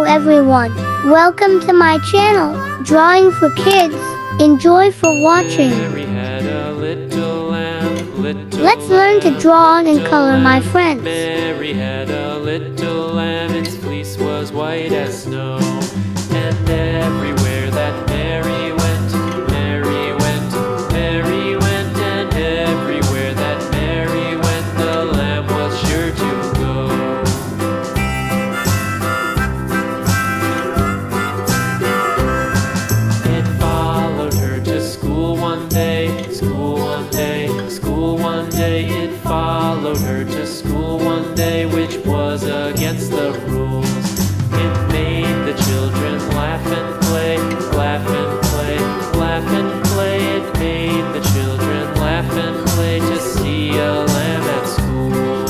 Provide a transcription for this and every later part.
everyone, welcome to my channel, Drawing for Kids. Enjoy for watching. Let's learn to draw and color, my friends. Mary had a little lamb, its fleece was white as snow. And everywhere that Mary went, Mary went, Mary went. And everywhere that Mary went, the lamb was sure to go. It followed her to school one day, school one day, school one day. It followed her to school one day, which was against the rules. It made the children laugh and play, laugh and play, laugh and play. It made the children laugh and play to see a lamb at school.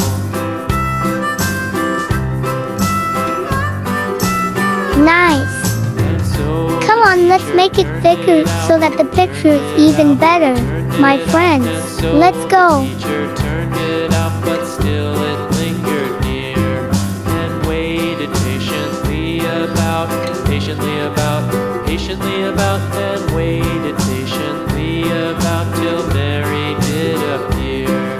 Nice. And so Come on, let's make it thicker so that the picture is even better. My friends, let's go. The teacher turned it up, but still it lingered near, and waited patiently about, and waited patiently about till Mary did appear.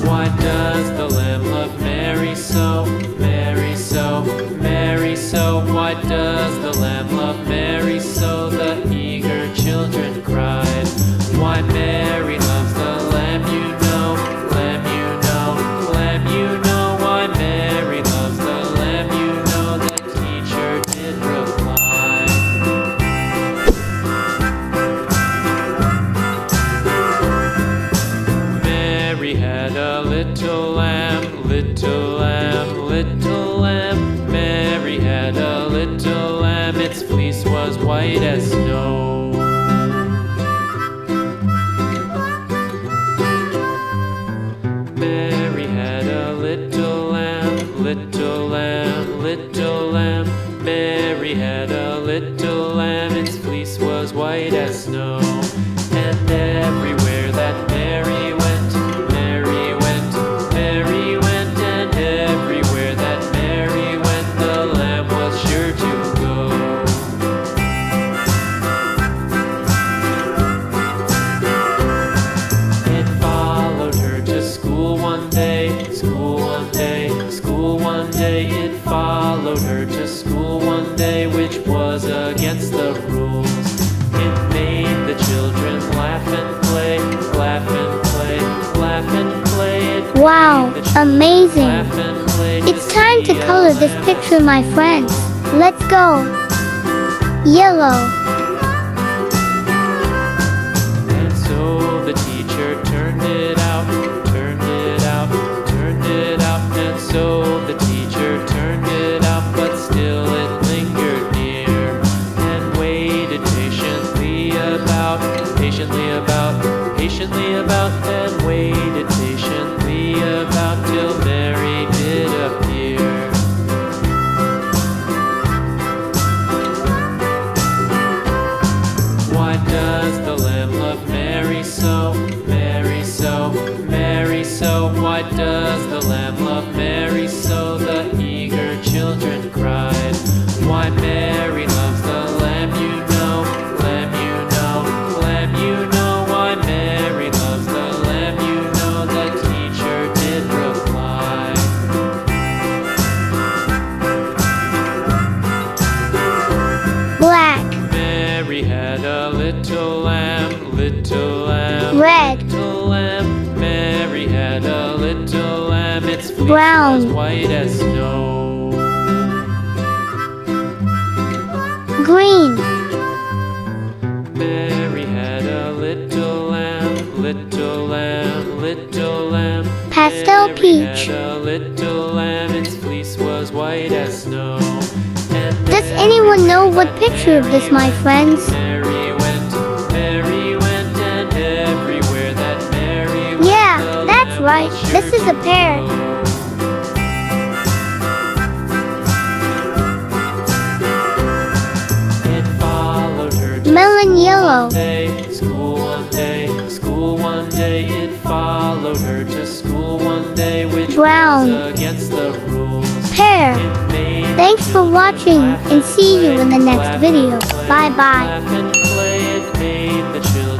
Why does the lamb love Mary so, Mary so, Mary so? Why does the lamb love Mary so? The eager children cried. Why Mary loves the lamb, you know, lamb, you know, lamb, you know. Why Mary loves the lamb, you know. The teacher did reply. Mary had a little lamb, little lamb, little lamb. Mary had a little lamb, its fleece was white as snow. Mary had a little lamb, little lamb, little lamb. Mary had a little lamb, its fleece was white as snow. And everywhere that Mary went, Mary went, Mary went. And everywhere that Mary went, the lamb was sure to go. It followed her to school one day, school one day, school one day. It followed her to school one day, which was against the rules. It made the children laugh and play, laugh and play, laugh and play. It Wow, made the children amazing. laugh and play It's time to see a color this lamb. picture, my friends. Let's go. Yellow. And so the teacher turned it out, turned it out, turned it out. And so the teacher turned it out, but still it lingered near, and waited patiently about, and waited patiently about till Mary did appear. Why does the lamb love Mary so, Mary so, Mary so? Why does the lamb love Mary so? The eager children cried. Why Mary loves the lamb, you know, lamb, you know, lamb, you know. Why Mary loves the lamb, you know. The teacher did reply. Black. Mary had a little lamb, little lamb, Red. little lamb. Mary had a little lamb, its fleece Brown. was white as snow. Green. Mary had a little lamb, little lamb, little lamb. Pastel Mary peach. had a little lamb, its fleece was white as snow. And Does anyone know what picture of this, my friends? Mary went, and everywhere that Mary went, Yeah, the that's lamb right. was This sure is a to pear. go. It followed her to Melon school yellow. one day, school one day, school one day. It followed her to school one day. brown. against the rules. Pear. Made Thanks for watching and see you in the next video. Bye bye. laugh and play, it made the children